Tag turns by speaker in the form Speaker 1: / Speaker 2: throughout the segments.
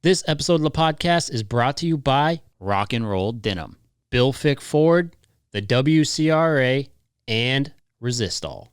Speaker 1: This episode of the podcast is brought to you by Rock and Roll Denim, Bill Fick Ford, the WCRA, and Resistol.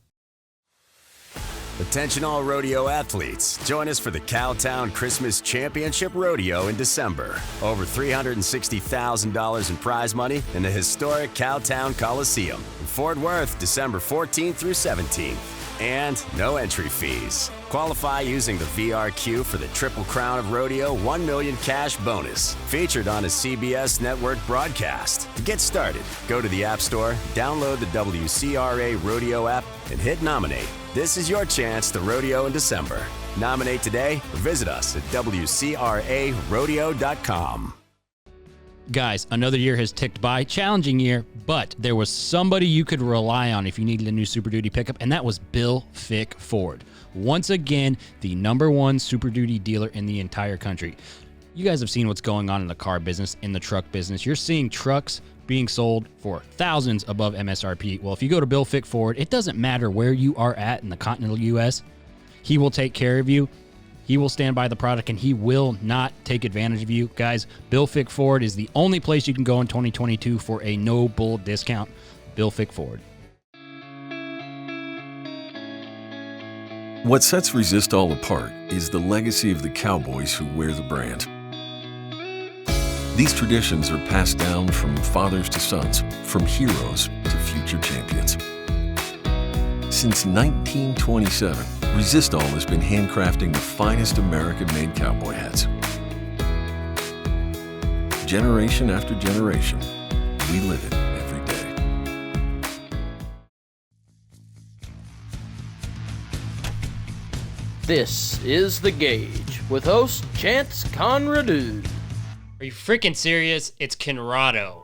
Speaker 2: Attention all rodeo athletes. Join us for the Cowtown Christmas Championship Rodeo in December. Over $360,000 in prize money in the historic Cowtown Coliseum in Fort Worth, December 14th through 17th. And no entry fees. Qualify using the VRQ for the Triple Crown of Rodeo $1 million cash bonus, featured on a CBS network broadcast. To get started, go to the App Store, download the WCRA Rodeo app, and hit nominate. This is your chance to rodeo in December. Nominate today or visit us at WCRArodeo.com.
Speaker 1: Guys, another year has ticked by. Challenging year, but there was somebody you could rely on if you needed a new Super Duty pickup, and that was Bill Fick Ford. Once again, the #1 Super Duty dealer in the entire country. You guys have seen what's going on in the car business, in the truck business. You're seeing trucks being sold for thousands above MSRP. Well, if you go to Bill Fick Ford, it doesn't matter where you are at in the continental U.S. He will take care of you. He will stand by the product, and he will not take advantage of you. Guys, Bill Fick Ford is the only place you can go in 2022 for a no-bull discount. Bill Fick Ford.
Speaker 3: What sets Resistol apart is the legacy of the cowboys who wear the brand. These traditions are passed down from fathers to sons, from heroes to future champions. Since 1927, Resistol has been handcrafting the finest American-made cowboy hats. Generation after generation, we live it every day.
Speaker 4: This is The Gauge with host Chance Conradu.
Speaker 1: Are you freaking serious? It's Conrado.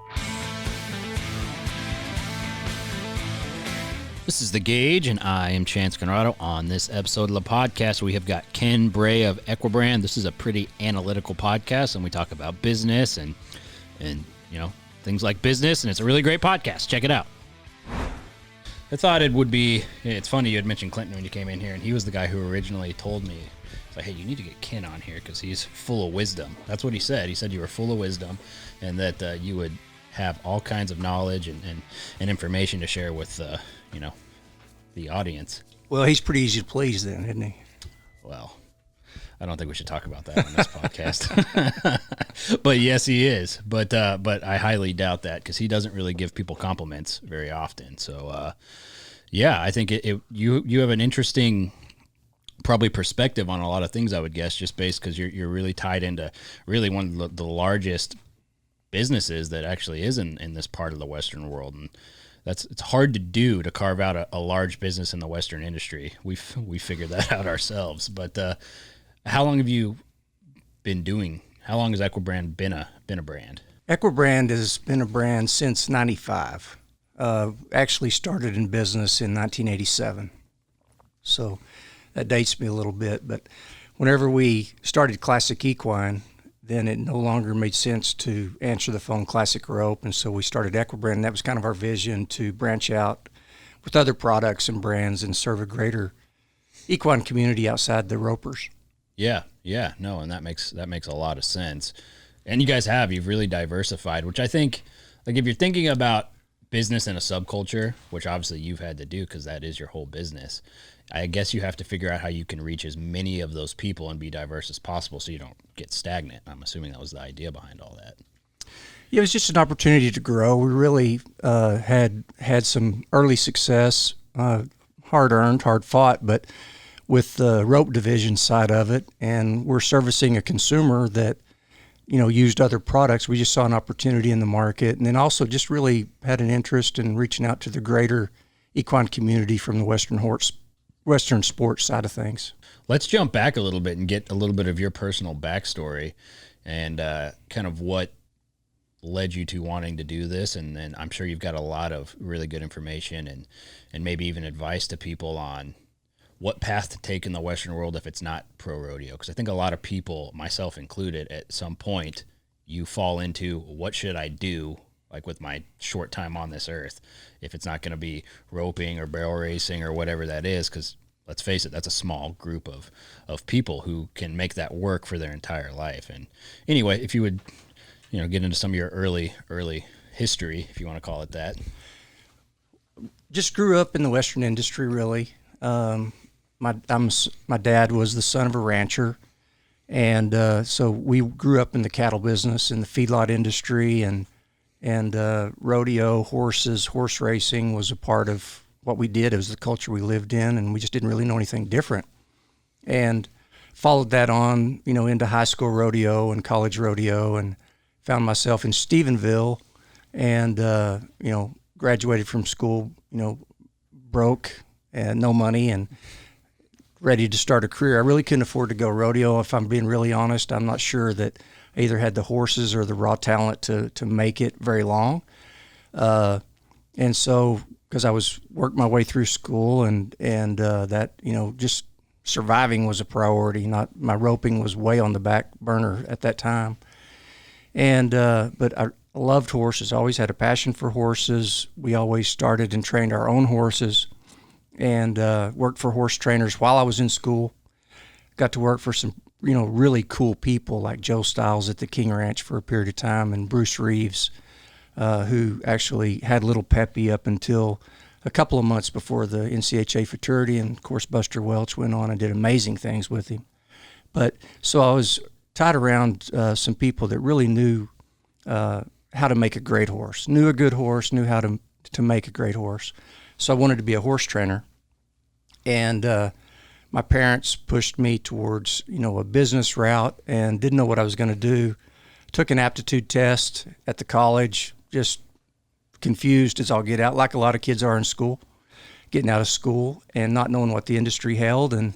Speaker 1: This is The Gauge, and I am Chance Conrado. On this episode of the podcast, we have got Ken Bray of Equibrand. This is a pretty analytical podcast, and we talk about business and you know, things like business, and it's a really great podcast. Check it out. I thought it would be, it's funny you had mentioned Clinton when you came in here, and he was the guy who originally told me, like, hey, you need to get Ken on here because he's full of wisdom. That's what he said. He said you were full of wisdom and that you would have all kinds of knowledge and information to share with you know, the audience.
Speaker 5: Well, he's pretty easy to please then, isn't he?
Speaker 1: Well, I don't think we should talk about that on this podcast. But yes, he is. But I highly doubt that because he doesn't really give people compliments very often. So, yeah, I think you have an interesting probably perspective on a lot of things, I would guess, just based because you're really tied into really one of the largest businesses that actually is in this part of the Western world. And it's hard to do, to carve out a large business in the Western industry. We figured that out ourselves. But how long have you been doing? How long has Equibrand been a brand?
Speaker 5: Equibrand has been a brand since '95. Actually started in business in 1987. So that dates me a little bit. But whenever we started Classic Equine, then it no longer made sense to answer the phone Classic Rope, and so we started Equibrand. And that was kind of our vision, to branch out with other products and brands and serve a greater equine community outside the ropers. Yeah,
Speaker 1: no, and that makes a lot of sense. And you've really diversified, which I think, like, if you're thinking about business in a subculture, which obviously you've had to do because that is your whole business, I guess you have to figure out how you can reach as many of those people and be diverse as possible so you don't get stagnant. I'm assuming that was the idea behind all that.
Speaker 5: Yeah, it was just an opportunity to grow. We really had some early success, hard-earned, hard-fought, but with the rope division side of it, and we're servicing a consumer that, you know, used other products. We just saw an opportunity in the market, and then also just really had an interest in reaching out to the greater equine community from the Western sports side of things.
Speaker 1: Let's jump back a little bit and get a little bit of your personal backstory and kind of what led you to wanting to do this. And then I'm sure you've got a lot of really good information and maybe even advice to people on what path to take in the Western world if it's not pro rodeo. Because I think a lot of people, myself included, at some point you fall into, what should I do, like with my short time on this earth, if it's not going to be roping or barrel racing or whatever that is? Because let's face it, that's a small group of people who can make that work for their entire life. And anyway, if you would, get into some of your early history, if you want to call it that.
Speaker 5: Just grew up in the Western industry, really. My dad was the son of a rancher, and so we grew up in the cattle business, in the feedlot industry, and rodeo, horses, horse racing was a part of what we did. It was the culture we lived in, and we just didn't really know anything different. And followed that on, into high school rodeo and college rodeo, and found myself in Stephenville, and graduated from school, broke and no money and ready to start a career. I really couldn't afford to go rodeo. If I'm being really honest, I'm not sure that I either had the horses or the raw talent to make it very long. And so, because I was working my way through school and that, just surviving was a priority. Not my roping was way on the back burner at that time. And but I loved horses. I always had a passion for horses. We always started and trained our own horses, and worked for horse trainers while I was in school. Got to work for some really cool people like Joe Stiles at the King Ranch for a period of time, and Bruce Reeves, who actually had Little Peppy up until a couple of months before the NCHA futurity, and of course Buster Welch went on and did amazing things with him. But so I was tied around some people that really knew how to make a great horse, knew a good horse, knew how to make a great horse. So I wanted to be a horse trainer, and my parents pushed me towards a business route, and didn't know what I was going to do. Took an aptitude test at the college, just confused as all get out, like a lot of kids are in school, getting out of school and not knowing what the industry held. And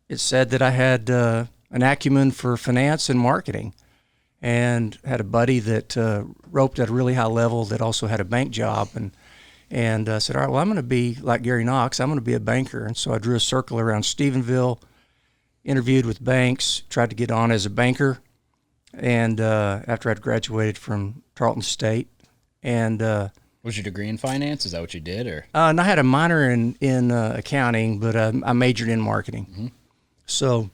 Speaker 5: it said that I had an acumen for finance and marketing, and had a buddy that roped at a really high level that also had a bank job, and said, all right, well, I'm going to be like Gary Knox. I'm going to be a banker. And so I drew a circle around Stephenville, interviewed with banks, tried to get on as a banker. And after I'd graduated from Tarleton State, and
Speaker 1: was your degree in finance? Is that what you did, or?
Speaker 5: And I had a minor in accounting, but I majored in marketing. Mm-hmm. So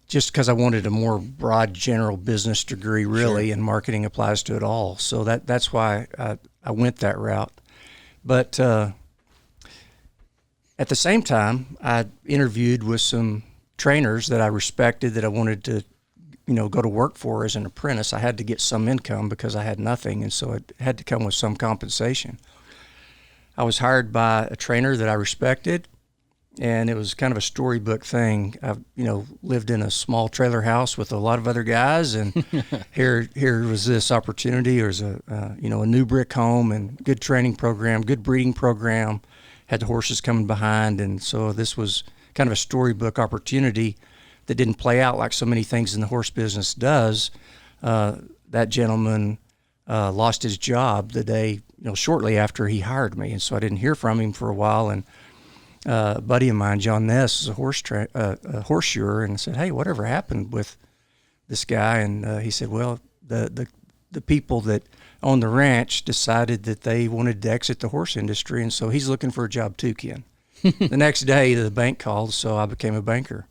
Speaker 5: just because I wanted a more broad general business degree, really, and marketing applies to it all. So that's why I went that route. But at the same time, I interviewed with some trainers that I respected, that I wanted to, go to work for as an apprentice. I had to get some income because I had nothing, and so it had to come with some compensation. I was hired by a trainer that I respected, and it was kind of a storybook thing. I, lived in a small trailer house with a lot of other guys, and here was this opportunity. There was a new brick home and good training program, good breeding program, had the horses coming behind, and so this was kind of a storybook opportunity that didn't play out like so many things in the horse business does. That gentleman lost his job the day, shortly after he hired me, and so I didn't hear from him for a while. And a buddy of mine, John Ness, is a horseshoer, and I said, hey, whatever happened with this guy? And he said, well, the people that own the ranch decided that they wanted to exit the horse industry, and so he's looking for a job too, Ken. The next day, the bank called, so I became a banker.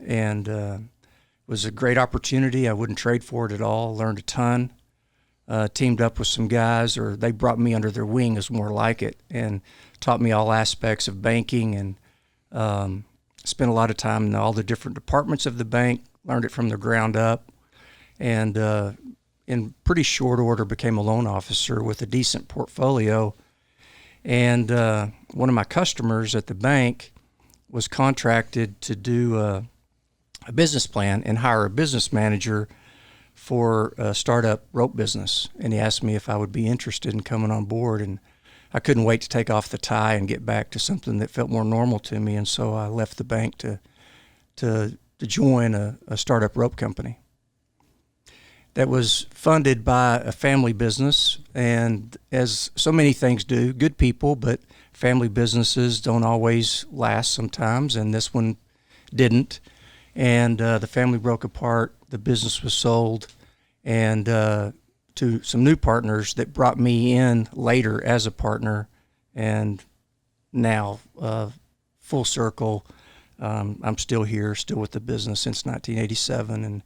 Speaker 5: And it was a great opportunity. I wouldn't trade for it at all. Learned a ton. Teamed up with some guys, or they brought me under their wing is more like it, and taught me all aspects of banking, and spent a lot of time in all the different departments of the bank, learned it from the ground up, and in pretty short order became a loan officer with a decent portfolio. And one of my customers at the bank was contracted to do a business plan and hire a business manager for a startup rope business. And he asked me if I would be interested in coming on board. And I couldn't wait to take off the tie and get back to something that felt more normal to me. And so I left the bank to join a startup rope company that was funded by a family business. And as so many things do, good people, but family businesses don't always last sometimes. And this one didn't. And the family broke apart. The business was sold, and to some new partners that brought me in later as a partner, and now, full circle. I'm still here, still with the business since 1987,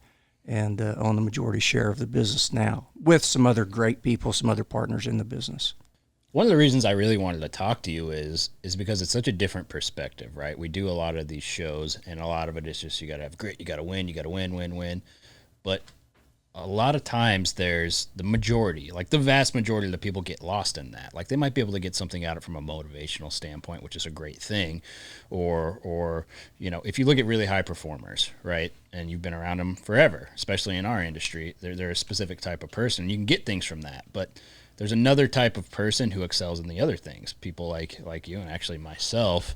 Speaker 5: and own the majority share of the business now, with some other great people, some other partners in the business.
Speaker 1: One of the reasons I really wanted to talk to you is because it's such a different perspective, right? We do a lot of these shows, and a lot of it is just you got to have grit, you got to win, win. But a lot of times there's the majority, like the vast majority of the people get lost in that. Like they might be able to get something out of it from a motivational standpoint, which is a great thing. Or if you look at really high performers, right, and you've been around them forever, especially in our industry, they're a specific type of person. You can get things from that, but there's another type of person who excels in the other things. People like you and actually myself,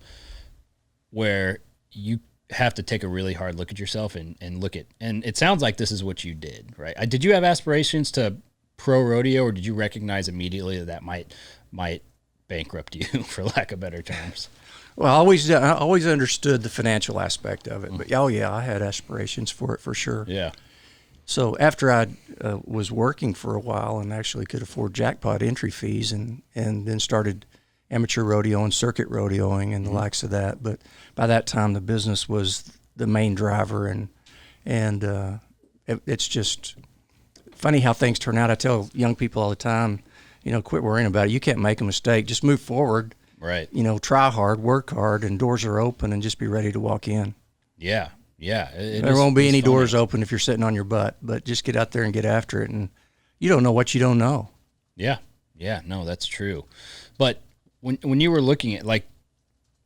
Speaker 1: where you have to take a really hard look at yourself and look at, and it sounds like this is what you did, right? Did you have aspirations to pro rodeo, or did you recognize immediately that might bankrupt you, for lack of better terms?
Speaker 5: Well, I always understood the financial aspect of it, but I had aspirations for it for sure.
Speaker 1: Yeah.
Speaker 5: So after I was working for a while and actually could afford jackpot entry fees, and then started amateur rodeo and circuit rodeoing and the likes of that. But by that time, the business was the main driver, and it's just funny how things turn out. I tell young people all the time, quit worrying about it. You can't make a mistake. Just move forward.
Speaker 1: Right.
Speaker 5: Try hard, work hard, and doors are open, and just be ready to walk in.
Speaker 1: Yeah. Yeah.
Speaker 5: There won't be any doors open if you're sitting on your butt, but just get out there and get after it. And you don't know what you don't know.
Speaker 1: Yeah. Yeah. No, that's true. But when you were looking at like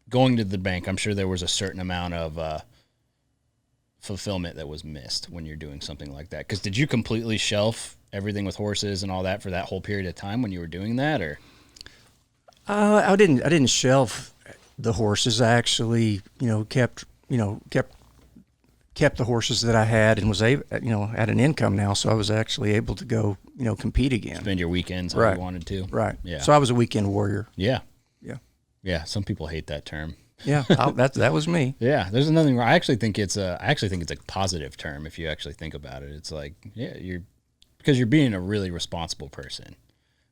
Speaker 1: going to the bank, I'm sure there was a certain amount of fulfillment that was missed when you're doing something like that. Because did you completely shelf everything with horses and all that for that whole period of time when you were doing that, or? I
Speaker 5: didn't shelf the horses. I actually, kept the horses that I had, and was able, had an income now, so I was actually able to go, compete again.
Speaker 1: Spend your weekends how you wanted to.
Speaker 5: Right.
Speaker 1: Yeah.
Speaker 5: So I was a weekend warrior.
Speaker 1: Yeah.
Speaker 5: Yeah.
Speaker 1: Yeah. Some people hate that term.
Speaker 5: Yeah. That was me.
Speaker 1: Yeah. There's nothing wrong. I actually think it's a positive term if you actually think about it. It's like, because you're being a really responsible person,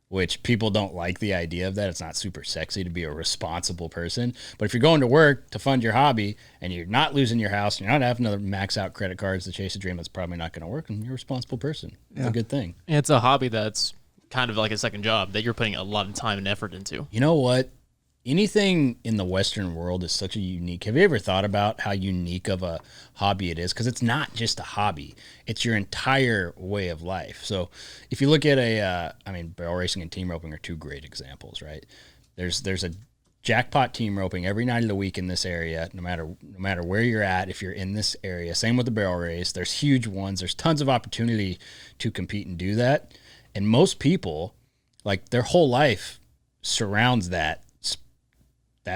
Speaker 1: which people don't like the idea of that. It's not super sexy to be a responsible person. But if you're going to work to fund your hobby and you're not losing your house, and you're not having to max out credit cards to chase a dream, that's probably not going to work, and you're a responsible person. It's a good thing.
Speaker 6: And it's a hobby that's kind of like a second job that you're putting a lot of time and effort into.
Speaker 1: You know what? Anything in the Western world is such a unique. Have you ever thought about how unique of a hobby it is? Because it's not just a hobby; it's your entire way of life. So, if you look at barrel racing and team roping are two great examples, right? There's a jackpot team roping every night of the week in this area, no matter where you're at. If you're in this area, same with the barrel race. There's huge ones. There's tons of opportunity to compete and do that. And most people, like their whole life, surrounds that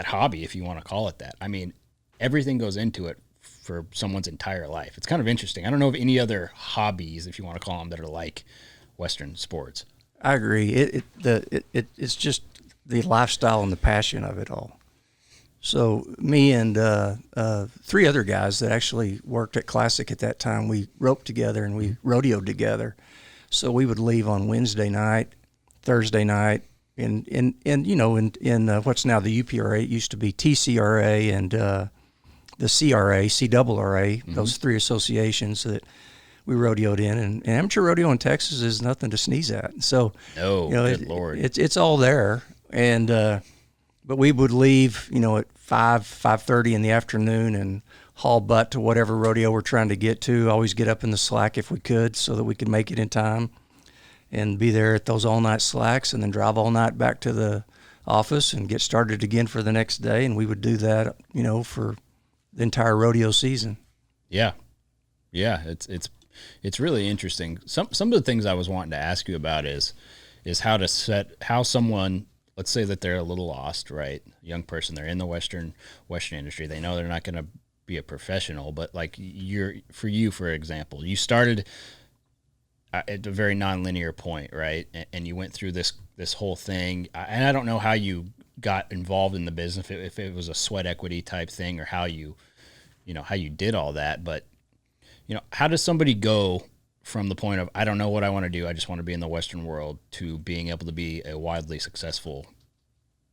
Speaker 1: hobby, if you want to call it that. I mean, everything goes into it for someone's entire life. It's kind of interesting. I don't know of any other hobbies, if you want to call them, that are like Western sports.
Speaker 5: I agree. It's just the lifestyle and the passion of it all. So me and three other guys that actually worked at Classic at that time, we roped together and we rodeoed together. So we would leave on Wednesday night, Thursday night, in what's now the UPRA, it used to be TCRA and the CRA, those three associations that we rodeoed in, and amateur rodeo in Texas is nothing to sneeze at. So,
Speaker 1: good Lord,
Speaker 5: it's all there. And but we would leave, at 5:30 in the afternoon and haul butt to whatever rodeo we're trying to get to. Always get up in the slack if we could, so that we could make it in time, and be there at those all-night slacks, and then drive all night back to the office and get started again for the next day. And we would do that, for the entire rodeo season.
Speaker 1: Yeah. Yeah, it's really interesting. Some of the things I was wanting to ask you about is how someone, let's say that they're a little lost, right? A young person, they're in the Western industry. They know they're not going to be a professional, but like for example, you started at a very nonlinear point, right? And you went through this whole thing. And I don't know how you got involved in the business, if it was a sweat equity type thing, or how you did all that. But, how does somebody go from the point of, I don't know what I want to do, I just want to be in the Western world, to being able to be a wildly successful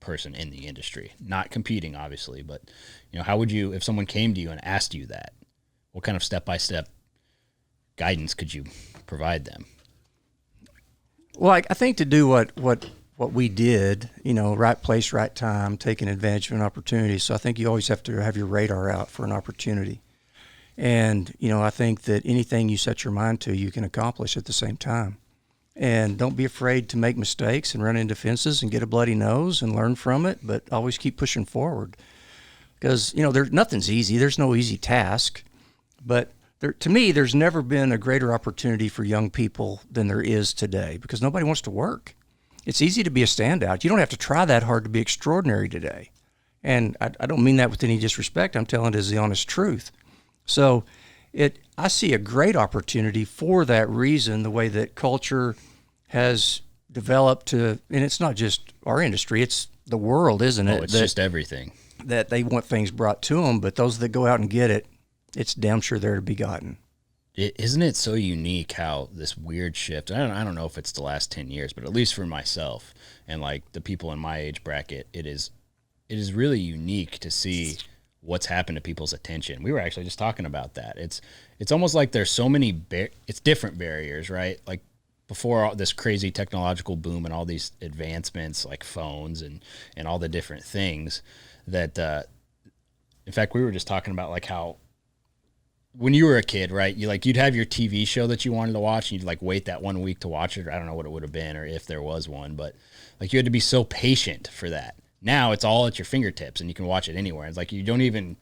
Speaker 1: person in the industry, not competing, obviously, but how would you, if someone came to you and asked you that, what kind of step-by-step guidance could you provide them?
Speaker 5: Well, I think to do what we did, right place, right time, taking advantage of an opportunity. So I think you always have to have your radar out for an opportunity. And, I think that anything you set your mind to, you can accomplish at the same time. And don't be afraid to make mistakes and run into fences and get a bloody nose and learn from it, but always keep pushing forward. Because, nothing's easy. There's no easy task. But to me, there's never been a greater opportunity for young people than there is today, because nobody wants to work. It's easy to be a standout. You don't have to try that hard to be extraordinary today. And I don't mean that with any disrespect. I'm telling it as the honest truth. So I see a great opportunity for that reason, the way that culture has developed and it's not just our industry, it's the world, isn't it?
Speaker 1: Oh, it's just everything.
Speaker 5: That they want things brought to them, but those that go out and get it, it's damn sure there to be gotten.
Speaker 1: Isn't it so unique how this weird shift, I don't know if it's the last 10 years, but at least for myself and like the people in my age bracket, it is really unique to see what's happened to people's attention. We were actually just talking about that. It's almost like there's so many, it's different barriers, right? Like before all this crazy technological boom and all these advancements like phones and all the different things that, in fact, we were just talking about like how when you were a kid, right, you'd have your TV show that you wanted to watch, and you'd like wait that 1 week to watch it. Or I don't know what it would have been, or if there was one, but like you had to be so patient for that. Now it's all at your fingertips, and you can watch it anywhere. It's like you don't even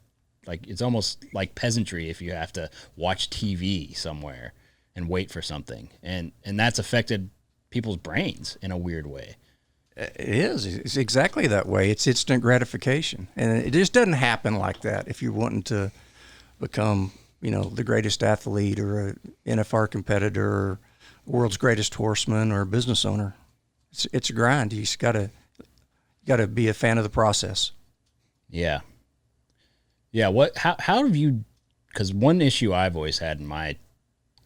Speaker 1: it's almost like peasantry if you have to watch TV somewhere and wait for something, and that's affected people's brains in a weird way.
Speaker 5: It is. It's exactly that way. It's instant gratification, and it just doesn't happen like that. If you're wanting to become the greatest athlete or a NFR competitor or world's greatest horseman or business owner. It's a grind. You just gotta be a fan of the process.
Speaker 1: Yeah. Yeah. How have you, because one issue I've always had in my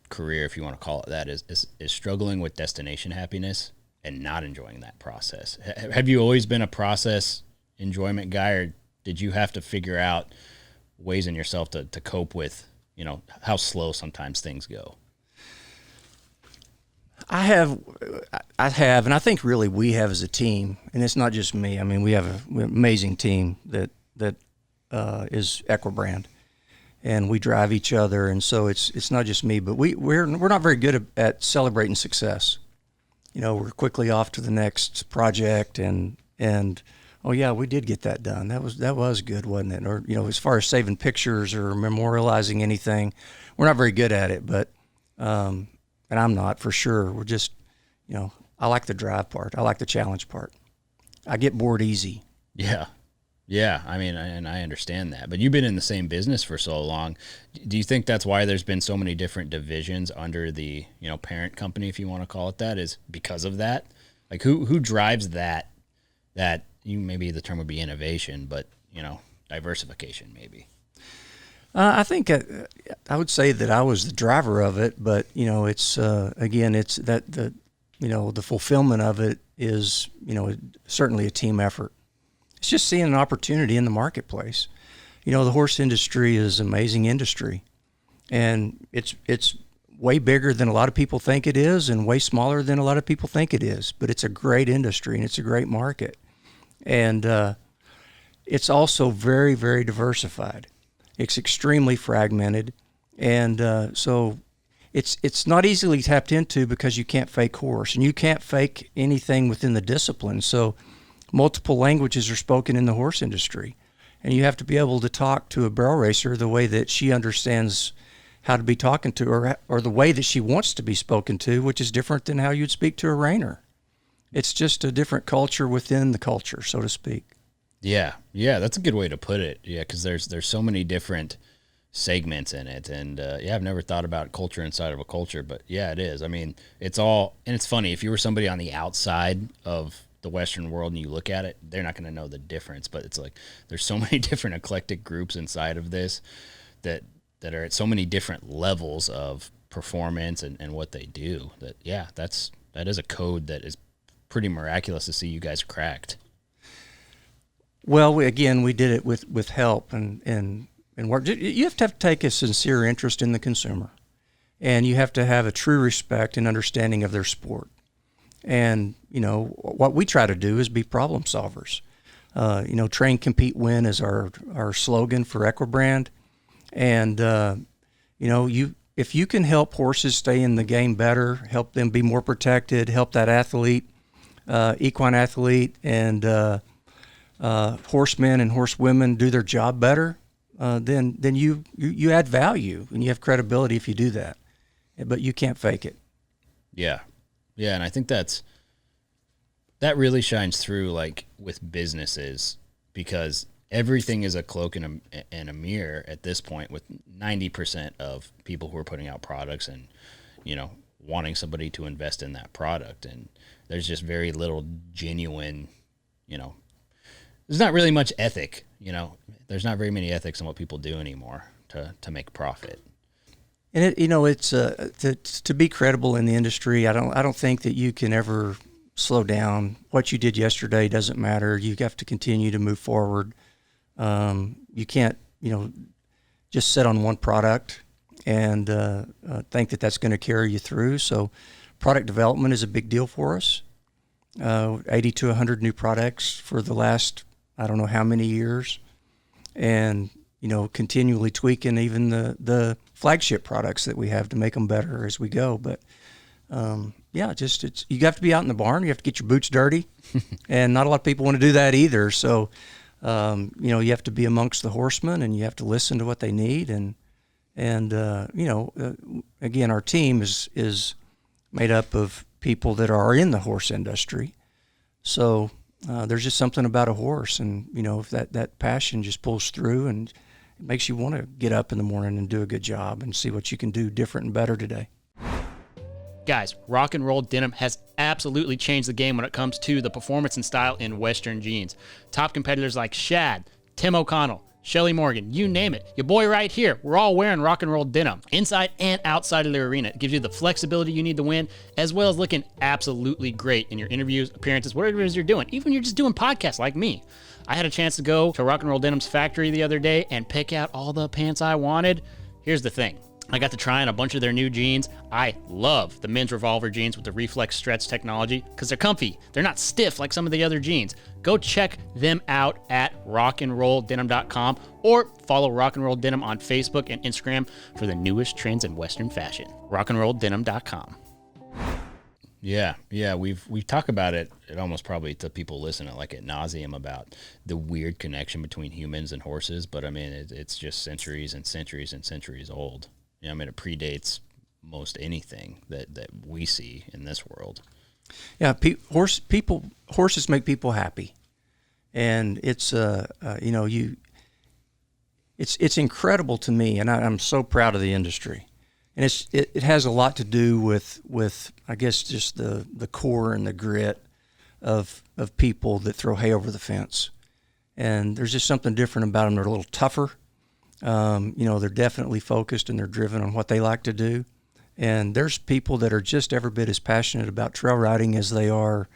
Speaker 1: career, if you want to call it that, is struggling with destination happiness and not enjoying that process. Have you always been a process enjoyment guy, or did you have to figure out ways in yourself to cope with how slow sometimes things go?
Speaker 5: I have, and I think really we have as a team, and it's not just me. I mean, we have an amazing team that is Equibrand, and we drive each other, and so it's not just me. But we're not very good at celebrating success. We're quickly off to the next project, and oh yeah, we did get that done. That was good, wasn't it? Or as far as saving pictures or memorializing anything, we're not very good at it. But and I'm not for sure. We're just I like the drive part. I like the challenge part. I get bored easy.
Speaker 1: Yeah. I mean, and I understand that. But you've been in the same business for so long. Do you think that's why there's been so many different divisions under the parent company, if you want to call it that, is because of that? Like who drives that? Maybe the term would be innovation, but diversification maybe.
Speaker 5: I think I would say that I was the driver of it, but it's again, it's that the fulfillment of it is certainly a team effort. It's just seeing an opportunity in the marketplace. The horse industry is an amazing industry, and it's way bigger than a lot of people think it is, and way smaller than a lot of people think it is. But it's a great industry, and it's a great market. And it's also very, very diversified. It's extremely fragmented, and so it's not easily tapped into because you can't fake horse, and you can't fake anything within the discipline. So multiple languages are spoken in the horse industry, and you have to be able to talk to a barrel racer the way that she understands how to be talking to, or the way that she wants to be spoken to, which is different than how you'd speak to a reiner. It's just a different culture within the culture, so to speak.
Speaker 1: Yeah, that's a good way to put it. Yeah, because there's so many different segments in it, and I've never thought about culture inside of a culture, but yeah, it is. I mean, it's all, and it's funny, if you were somebody on the outside of the Western world and you look at it, they're not going to know the difference, but it's like there's so many different eclectic groups inside of this that are at so many different levels of performance and what they do, that is a code that is pretty miraculous to see you guys cracked.
Speaker 5: Well, we did it with help and work. You have to take a sincere interest in the consumer, and you have to have a true respect and understanding of their sport. And, what we try to do is be problem solvers. Train, compete, win is our slogan for Equibrand. And, if you can help horses stay in the game better, help them be more protected, help that athlete, equine athlete, and horsemen and horsewomen do their job better, then you add value and you have credibility if you do that. But you can't fake it.
Speaker 1: Yeah. Yeah, and I think that really shines through, like, with businesses, because everything is a cloak and a mirror at this point, with 90% of people who are putting out products and, wanting somebody to invest in that product. And there's just very little genuine, there's not really much ethic, there's not very many ethics in what people do anymore to make profit.
Speaker 5: And it's to be credible in the industry. I don't think that you can ever slow down. What you did yesterday doesn't matter. You have to continue to move forward. You can't just sit on one product and think that that's going to carry you through. So, product development is a big deal for us. 80 to 100 new products for the last I don't know how many years, and continually tweaking even the flagship products that we have to make them better as we go. But you have to be out in the barn. You have to get your boots dirty, and not a lot of people want to do that either. So you have to be amongst the horsemen, and you have to listen to what they need. And again, our team is made up of people that are in the horse industry. So there's just something about a horse, and if that passion just pulls through, and it makes you want to get up in the morning and do a good job and see what you can do different and better today.
Speaker 6: Guys, rock and roll denim has absolutely changed the game when it comes to the performance and style in Western jeans. Top competitors like Shad, Tim O'Connell, Shelly Morgan, you name it. Your boy right here, we're all wearing rock and roll denim. Inside and outside of the arena, it gives you the flexibility you need to win, as well as looking absolutely great in your interviews, appearances, whatever it is you're doing. Even when you're just doing podcasts like me. I had a chance to go to Rock and Roll Denim's factory the other day and pick out all the pants I wanted. Here's the thing. I got to try on a bunch of their new jeans. I love the men's revolver jeans with the reflex stretch technology because they're comfy. They're not stiff like some of the other jeans. Go check them out at rockandrolldenim.com or follow Rock and Roll Denim on Facebook and Instagram for the newest trends in Western fashion. rockandrolldenim.com.
Speaker 1: Yeah, we've talked about it almost probably to people listening like ad nauseum about the weird connection between humans and horses, but I mean it's just centuries and centuries and centuries old. I mean it predates most anything that we see in this world.
Speaker 5: Yeah, horses make people happy, and it's it's incredible to me, and I'm so proud of the industry. And it has a lot to do with I guess just the core and the grit of people that throw hay over the fence. And there's just something different about them. They're a little tougher. They're definitely focused and they're driven on what they like to do. And there's people that are just every bit as passionate about trail riding as they are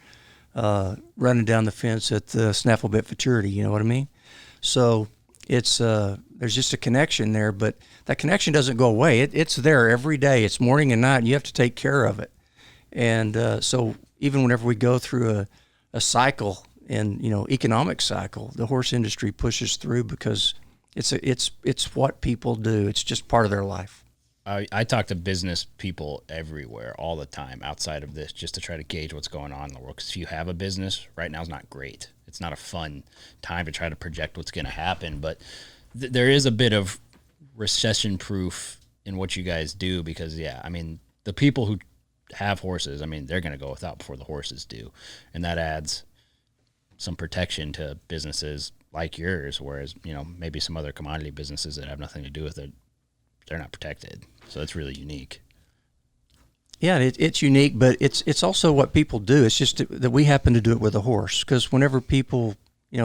Speaker 5: running down the fence at the snaffle bit futurity. You know what I mean? So it's there's just a connection there, but that connection doesn't go away. It's there every day. It's morning and night, and you have to take care of it. And so even whenever we go through a cycle and economic cycle, the horse industry pushes through because it's what people do. It's just part of their life.
Speaker 1: I talk to business people everywhere all the time outside of this just to try to gauge what's going on in the world. Because if you have a business, right now is not great. It's not a fun time to try to project what's going to happen. But there is a bit of recession-proof in what you guys do because, the people who have horses, they're going to go without before the horses do. And that adds some protection to businesses like yours, whereas, maybe some other commodity businesses that have nothing to do with it, they're not protected. So it's really unique.
Speaker 5: Yeah, it's unique, but it's also what people do. It's just that we happen to do it with a horse because whenever people,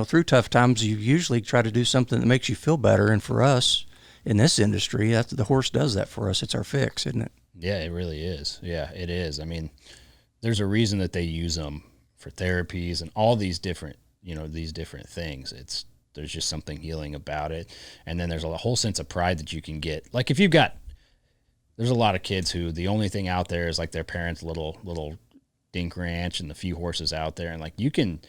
Speaker 5: through tough times, you usually try to do something that makes you feel better. And for us in this industry, the horse does that for us. It's our fix, isn't it?
Speaker 1: Yeah, it really is. Yeah, it is. There's a reason that they use them for therapies and all these different these different things. There's just something healing about it. And then there's a whole sense of pride that you can get. Like there's a lot of kids who the only thing out there is like their parents' little dink ranch and the few horses out there. And like you can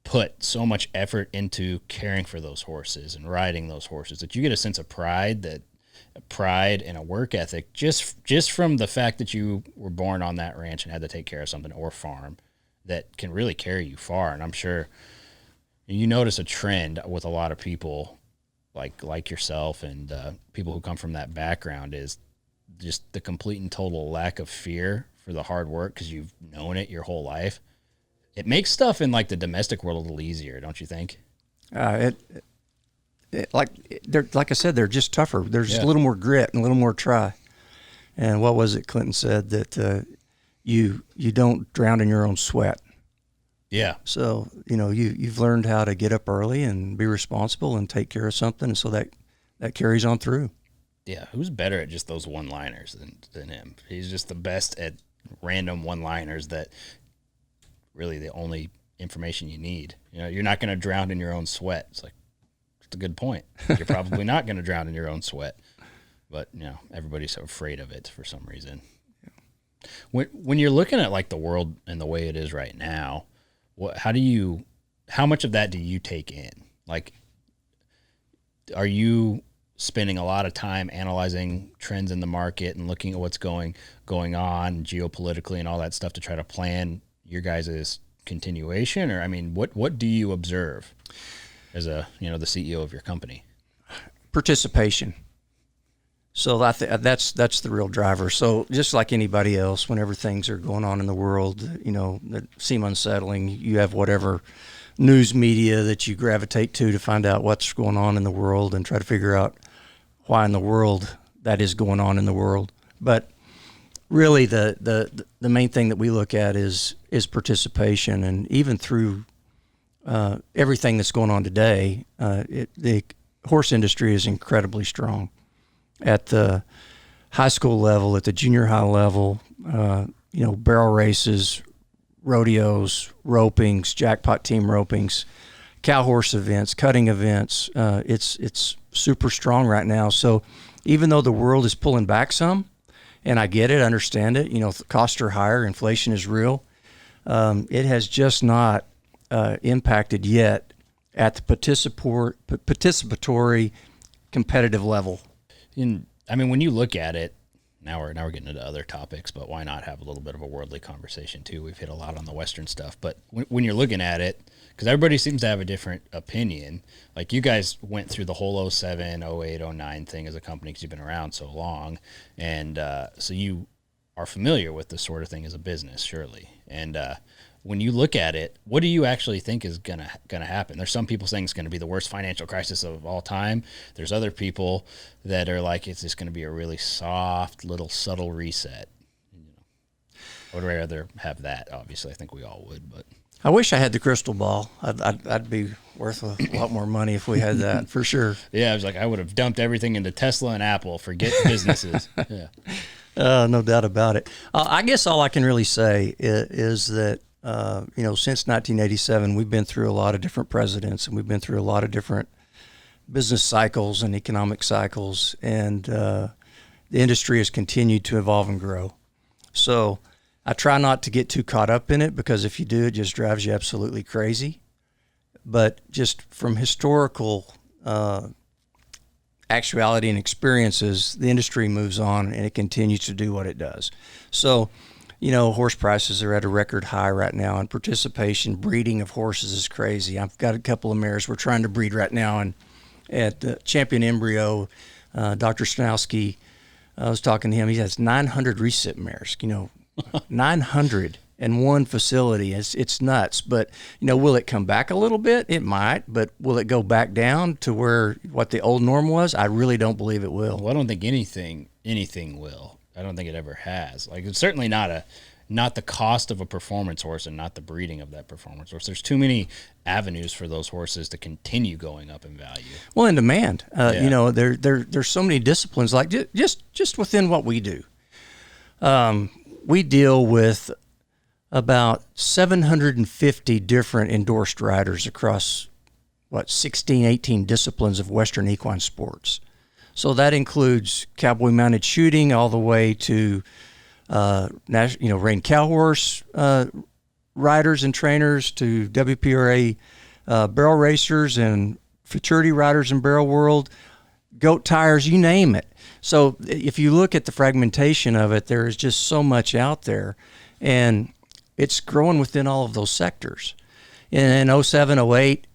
Speaker 1: put so much effort into caring for those horses and riding those horses that you get a sense of pride and a work ethic just from the fact that you were born on that ranch and had to take care of something or farm that can really carry you far. And I'm sure you notice a trend with a lot of people like yourself and people who come from that background is just the complete and total lack of fear for the hard work because you've known it your whole life. It makes stuff in like the domestic world a little easier, don't you think?
Speaker 5: Like I said, they're just tougher. There's just a little more grit and a little more try. And what was it Clinton said that you don't drown in your own sweat.
Speaker 1: Yeah.
Speaker 5: So, you've learned how to get up early and be responsible and take care of something. And so that carries on through.
Speaker 1: Yeah. Who's better at just those one-liners than him? He's just the best at random one-liners that really the only information you need. You're not going to drown in your own sweat. It's like, it's a good point. You're probably not going to drown in your own sweat. But, everybody's so afraid of it for some reason. Yeah. When you're looking at like the world and the way it is right now, how much of that do you take in? Like, are you spending a lot of time analyzing trends in the market and looking at what's going on geopolitically and all that stuff to try to plan your guys' continuation? Or, I mean, what do you observe as the CEO of your company?
Speaker 5: Participation. So that's the real driver. So just like anybody else, whenever things are going on in the world, that seem unsettling, you have whatever news media that you gravitate to find out what's going on in the world and try to figure out why in the world that is going on in the world. But really the main thing that we look at is participation. And even through everything that's going on today, the horse industry is incredibly strong. At the high school level, at the junior high level, barrel races, rodeos, ropings, jackpot team ropings, cow horse events, cutting events. It's super strong right now. So even though the world is pulling back some, and I get it, understand it, costs are higher, inflation is real, it has just not impacted yet at the participatory competitive level.
Speaker 1: When you look at it, now we're getting into other topics, but why not have a little bit of a worldly conversation too? We've hit a lot on the Western stuff, but when you're looking at it, because everybody seems to have a different opinion, like you guys went through the whole 07, 08, 09 thing as a company because you've been around so long, and so you are familiar with this sort of thing as a business, surely. And when you look at it, what do you actually think is gonna happen? There's some people saying it's going to be the worst financial crisis of all time. There's other people that are like, it's just going to be a really soft, little subtle reset. I would rather have that. Obviously, I think we all would, but
Speaker 5: I wish I had the crystal ball. I'd be worth a lot more money if we had that, for sure.
Speaker 1: Yeah, I was like, I would have dumped everything into Tesla and Apple. Forget businesses. Yeah,
Speaker 5: no doubt about it. I guess all I can really say is that. Since 1987, we've been through a lot of different presidents and we've been through a lot of different business cycles and economic cycles, and the industry has continued to evolve and grow. So I try not to get too caught up in it, because if you do, it just drives you absolutely crazy. But just from historical actuality and experiences, the industry moves on and it continues to do what it does. So horse prices are at a record high right now, and participation, breeding of horses is crazy. I've got a couple of mares we're trying to breed right now, and at Champion Embryo, Dr. Stanowski, I was talking to him. He has 900 recip mares. 900 in one facility. It's nuts. But will it come back a little bit? It might, but will it go back down to what the old norm was? I really don't believe it will.
Speaker 1: Well, I don't think anything will. I don't think it ever has. Like, it's certainly not the cost of a performance horse and not the breeding of that performance horse. There's too many avenues for those horses to continue going up in value.
Speaker 5: Well, in demand, there's so many disciplines, like just within what we do. We deal with about 750 different endorsed riders across 16, 18 disciplines of Western equine sports. So that includes cowboy mounted shooting all the way to rein cow horse riders and trainers, to WPRA barrel racers and futurity riders in barrel world, goat tires, you name it. So if you look at the fragmentation of it, there is just so much out there, and it's growing within all of those sectors. In 07, 08,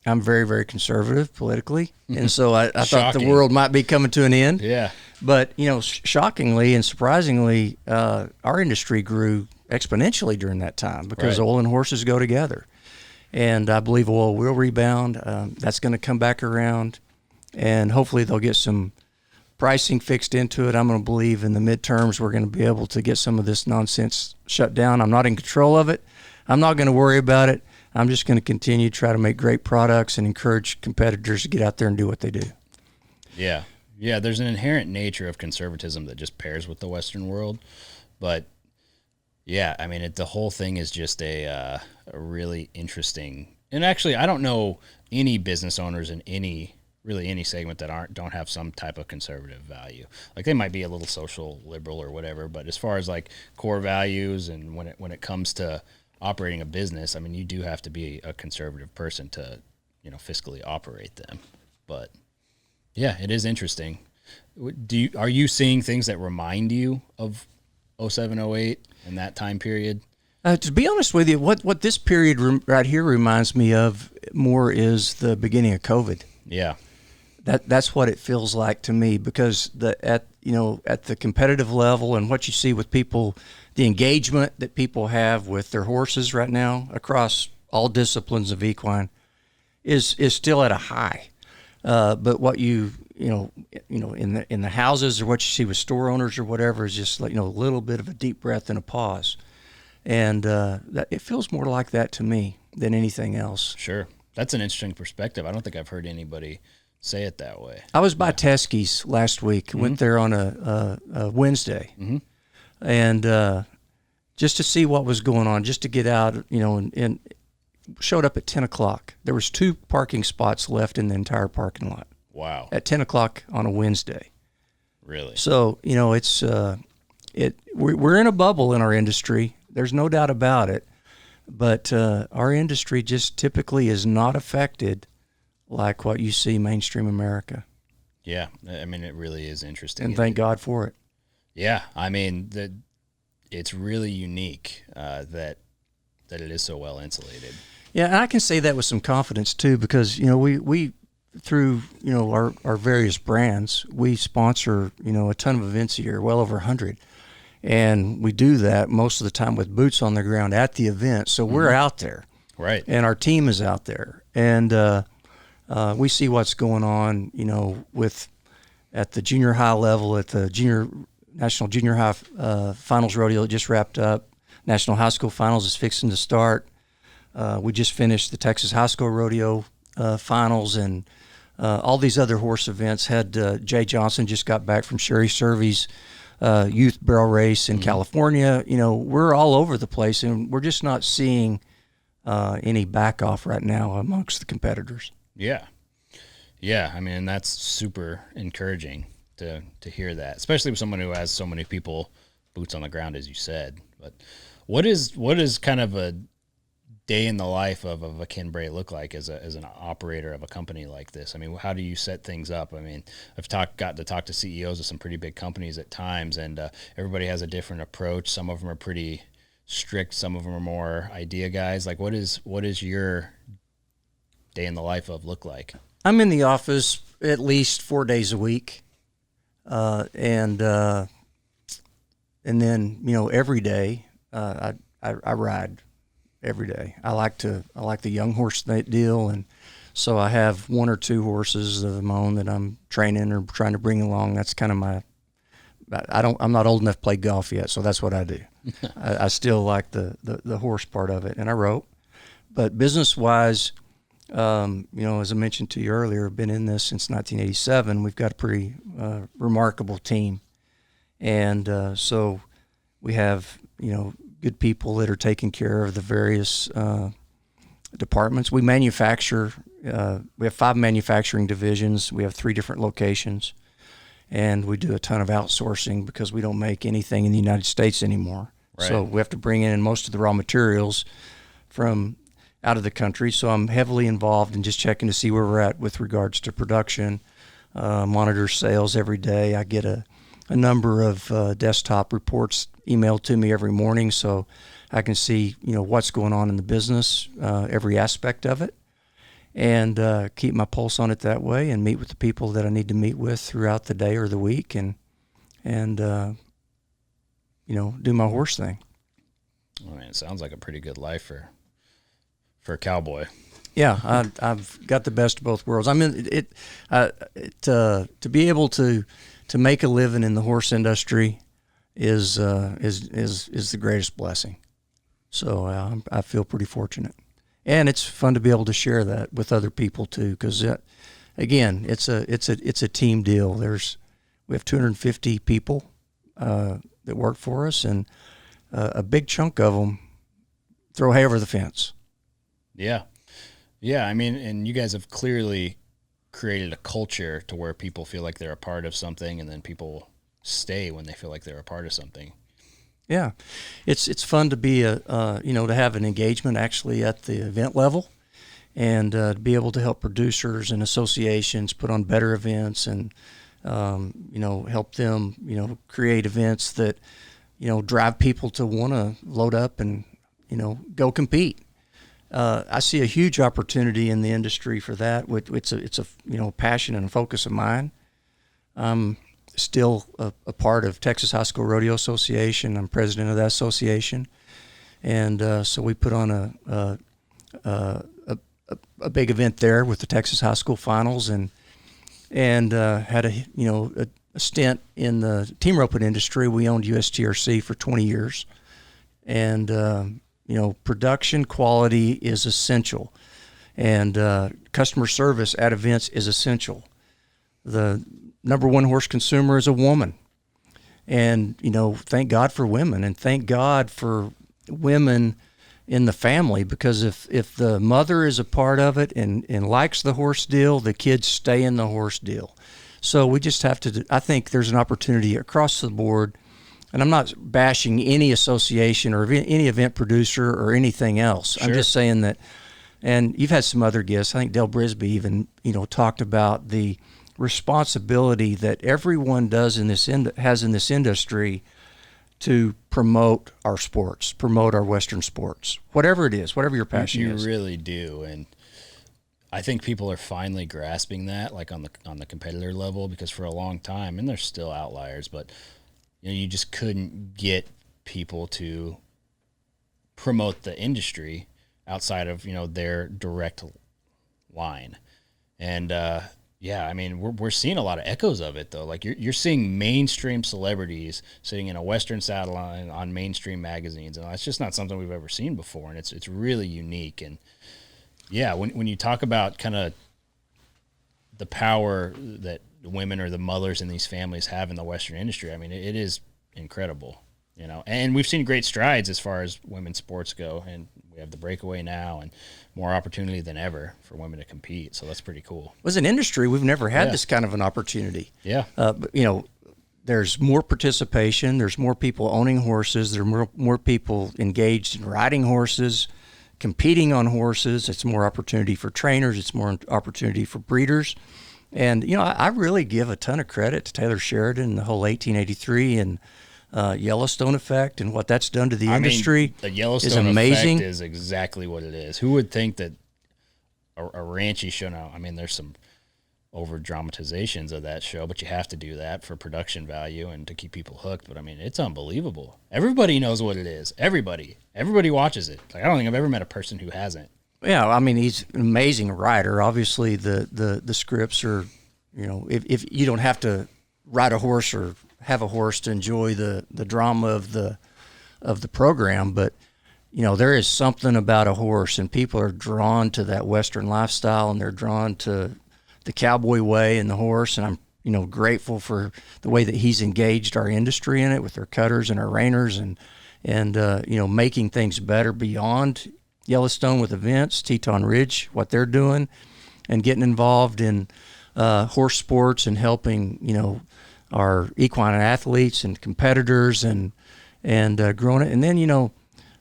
Speaker 5: I'm very, very conservative politically, and so I thought the world might be coming to an end.
Speaker 1: Yeah.
Speaker 5: But, shockingly and surprisingly, our industry grew exponentially during that time because oil and horses go together. And I believe oil will rebound. That's going to come back around, and hopefully they'll get some pricing fixed into it. I'm going to believe in the midterms we're going to be able to get some of this nonsense shut down. I'm not in control of it. I'm not going to worry about it. I'm just going to continue to try to make great products and encourage competitors to get out there and do what they do.
Speaker 1: Yeah. Yeah, there's an inherent nature of conservatism that just pairs with the Western world. But, yeah, I mean, the whole thing is just a really interesting – and actually, I don't know any business owners in any segment that don't have some type of conservative value. Like, they might be a little social liberal or whatever, but as far as, like, core values and when it comes to – operating a business, I mean, you do have to be a conservative person to, fiscally operate them. But yeah, it is interesting. Are you seeing things that remind you of 07, 08 and that time period?
Speaker 5: To be honest with you, what this period right here reminds me of more is the beginning of COVID.
Speaker 1: Yeah.
Speaker 5: That's what it feels like to me, because at the competitive level and what you see with people, the engagement that people have with their horses right now across all disciplines of equine is still at a high. But what in the houses or what you see with store owners or whatever is just like, a little bit of a deep breath and a pause. And it feels more like that to me than anything else.
Speaker 1: Sure. That's an interesting perspective. I don't think I've heard anybody say it that way.
Speaker 5: I was by Teskey's last week. Went there on a Wednesday, and just to see what was going on, just to get out, and showed up at 10 o'clock. There was 2 parking spots left in the entire parking lot.
Speaker 1: Wow.
Speaker 5: At 10 o'clock on a Wednesday.
Speaker 1: Really?
Speaker 5: So, it's we're in a bubble in our industry. There's no doubt about it. But our industry just typically is not affected like what you see mainstream America.
Speaker 1: Yeah, I mean, it really is interesting.
Speaker 5: And thank God for it.
Speaker 1: Yeah, I mean, it's really unique that it is so well insulated.
Speaker 5: Yeah, and I can say that with some confidence too, because we through our various brands, we sponsor a ton of events a year, well over 100, and we do that most of the time with boots on the ground at the event. So we're out there,
Speaker 1: right? And
Speaker 5: our team is out there, and we see what's going on, at the junior high level, at the National Junior High Finals Rodeo that just wrapped up. National High School Finals is fixing to start. We just finished the Texas High School Rodeo Finals, and all these other horse events. Had Jay Johnson just got back from Sherry Servy's youth barrel race in California. We're all over the place, and we're just not seeing any back off right now amongst the competitors.
Speaker 1: Yeah. Yeah, I mean, that's super encouraging to hear that, especially with someone who has so many people boots on the ground, as you said. But what is kind of a day in the life of a Ken Bray look like as an operator of a company like this? I mean, how do you set things up? I mean, I've got to talk to CEOs of some pretty big companies at times, and everybody has a different approach. Some of them are pretty strict. Some of them are more idea guys. Like, what is your day in the life of look like?
Speaker 5: I'm in the office at least 4 days a week, and then every day I ride every day. I like the young horse deal, and so I have 1 or 2 horses of my own that I'm training or trying to bring along. That's kind of my. I'm not old enough to play golf yet, so that's what I do. I still like the horse part of it, and I rope. But business wise, as I mentioned to you earlier, I've been in this since 1987. We've got a pretty remarkable team. And so we have, good people that are taking care of the various departments. We manufacture. We have 5 manufacturing divisions. We have 3 different locations, and we do a ton of outsourcing because we don't make anything in the United States anymore. Right. So we have to bring in most of the raw materials from out of the country. So I'm heavily involved in just checking to see where we're at with regards to production, monitor sales every day. I get a number of desktop reports emailed to me every morning, so I can see what's going on in the business, every aspect of it, and keep my pulse on it that way, and meet with the people that I need to meet with throughout the day or the week, and do my horse thing.
Speaker 1: I mean, it sounds like a pretty good life for a cowboy.
Speaker 5: Yeah, I've got the best of both worlds. I mean, to be able to make a living in the horse industry is the greatest blessing. So I feel pretty fortunate, and it's fun to be able to share that with other people too. Because again, it's a team deal. We have 250 people that work for us, and a big chunk of them throw hay over the fence.
Speaker 1: Yeah. I mean, and you guys have clearly created a culture to where people feel like they're a part of something, and then people stay when they feel like they're a part of something.
Speaker 5: Yeah, it's fun to be to have an engagement actually at the event level, and to be able to help producers and associations put on better events, and help them create events that drive people to want to load up and go compete. I see a huge opportunity in the industry for that. It's a passion and a focus of mine. I'm still a part of Texas High School Rodeo Association. I'm president of that association, and so we put on a big event there with the Texas High School Finals, and had a stint in the team roping industry. We owned USTRC for 20 years, and production quality is essential, and customer service at events is essential. The number one horse consumer is a woman, and thank God for women, and thank God for women in the family, because if the mother is a part of it and likes the horse deal, the kids stay in the horse deal. So we just have to, I think there's an opportunity across the board. And I'm not bashing any association or any event producer or anything else. Sure. I'm just saying that, and you've had some other guests. I think Dale Brisby even, talked about the responsibility that everyone has in this industry to promote our sports, promote our Western sports, whatever it is, whatever your passion is.
Speaker 1: You really do, and I think people are finally grasping that, like on the competitor level, because for a long time, and there's still outliers, but you just couldn't get people to promote the industry outside of, their direct line. And, I mean, we're seeing a lot of echoes of it, though. Like, you're seeing mainstream celebrities sitting in a Western saddle on mainstream magazines, and that's just not something we've ever seen before, and it's really unique. And, yeah, when you talk about kind of the power that women or the mothers in these families have in the Western industry, I mean, it is incredible, and we've seen great strides as far as women's sports go, and we have the breakaway now and more opportunity than ever for women to compete. So that's pretty cool.
Speaker 5: As an industry, we've never had this kind of an opportunity.
Speaker 1: Yeah.
Speaker 5: But, there's more participation. There's more people owning horses. There are more people engaged in riding horses, competing on horses. It's more opportunity for trainers. It's more opportunity for breeders. And, I really give a ton of credit to Taylor Sheridan and the whole 1883 and Yellowstone effect and what that's done to the industry.
Speaker 1: The Yellowstone effect is exactly what it is. Who would think that a ranchy show now, I mean, there's some over-dramatizations of that show, but you have to do that for production value and to keep people hooked. But, I mean, it's unbelievable. Everybody knows what it is. Everybody watches it. Like, I don't think I've ever met a person who hasn't.
Speaker 5: Yeah, I mean, he's an amazing writer. Obviously, the scripts are, if you don't have to ride a horse or have a horse to enjoy the drama of the program, but there is something about a horse, and people are drawn to that Western lifestyle, and they're drawn to the cowboy way and the horse. And I'm grateful for the way that he's engaged our industry in it with our cutters and our reiners, and making things better beyond Yellowstone with events, Teton Ridge, what they're doing, and getting involved in horse sports and helping, our equine athletes and competitors and growing it. And then,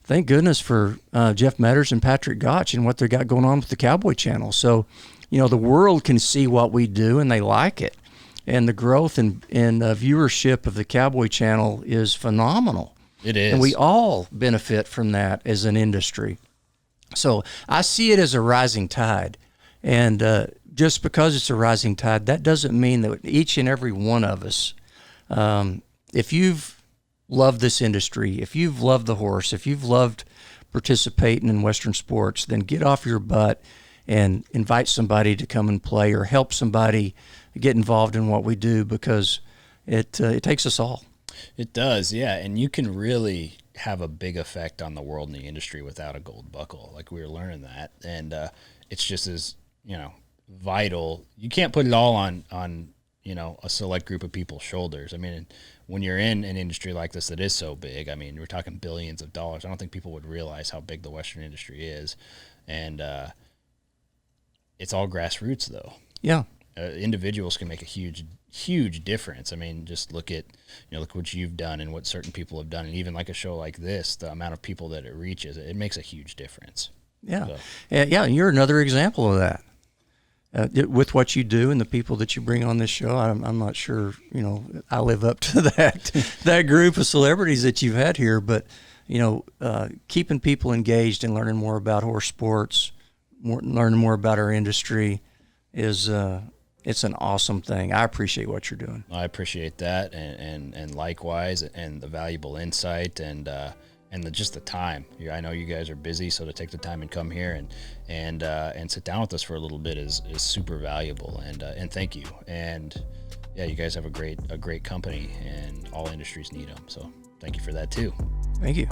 Speaker 5: thank goodness for Jeff Metters and Patrick Gotch and what they got going on with the Cowboy Channel. So, the world can see what we do and they like it. And the growth in viewership of the Cowboy Channel is phenomenal.
Speaker 1: It is.
Speaker 5: And we all benefit from that as an industry. So I see it as a rising tide. And just because it's a rising tide, that doesn't mean that each and every one of us, if you've loved this industry, if you've loved the horse, if you've loved participating in Western sports, then get off your butt and invite somebody to come and play or help somebody get involved in what we do, because it takes us all.
Speaker 1: It does, yeah. And you can really have a big effect on the world and the industry without a gold buckle. Like, we were learning that. And it's just as, vital. You can't put it all on a select group of people's shoulders. I mean, when you're in an industry like this that is so big, I mean, we're talking billions of dollars. I don't think people would realize how big the Western industry is. And it's all grassroots, though.
Speaker 5: Yeah.
Speaker 1: Individuals can make a huge difference. I mean, just look at, look what you've done and what certain people have done. And even like a show like this, the amount of people that it reaches, it makes a huge difference.
Speaker 5: Yeah.
Speaker 1: So.
Speaker 5: Yeah. You're another example of that. With what you do and the people that you bring on this show, I'm not sure, I live up to that group of celebrities that you've had here, but, keeping people engaged and learning more about horse sports, learning more about our industry is, it's an awesome thing. I appreciate what you're doing.
Speaker 1: I appreciate that. And likewise, and the valuable insight and just the time. I know you guys are busy, so to take the time and come here and sit down with us for a little bit is super valuable. And thank you. And yeah, you guys have a great company, and all industries need them. So thank you for that too.
Speaker 5: Thank you.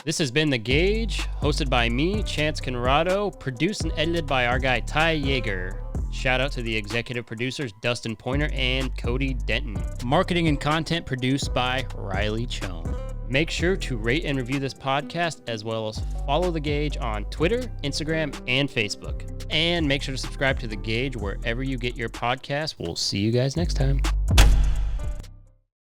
Speaker 6: This has been The Gauge, hosted by me, Chance Conrado, produced and edited by our guy Ty Yeager. Shout out to the executive producers Dustin Pointer and Cody Denton. Marketing and content produced by Riley Chone. Make sure to rate and review this podcast, as well as follow The Gauge on Twitter, Instagram, and Facebook. And make sure to subscribe to The Gauge wherever you get your podcasts. We'll see you guys next time.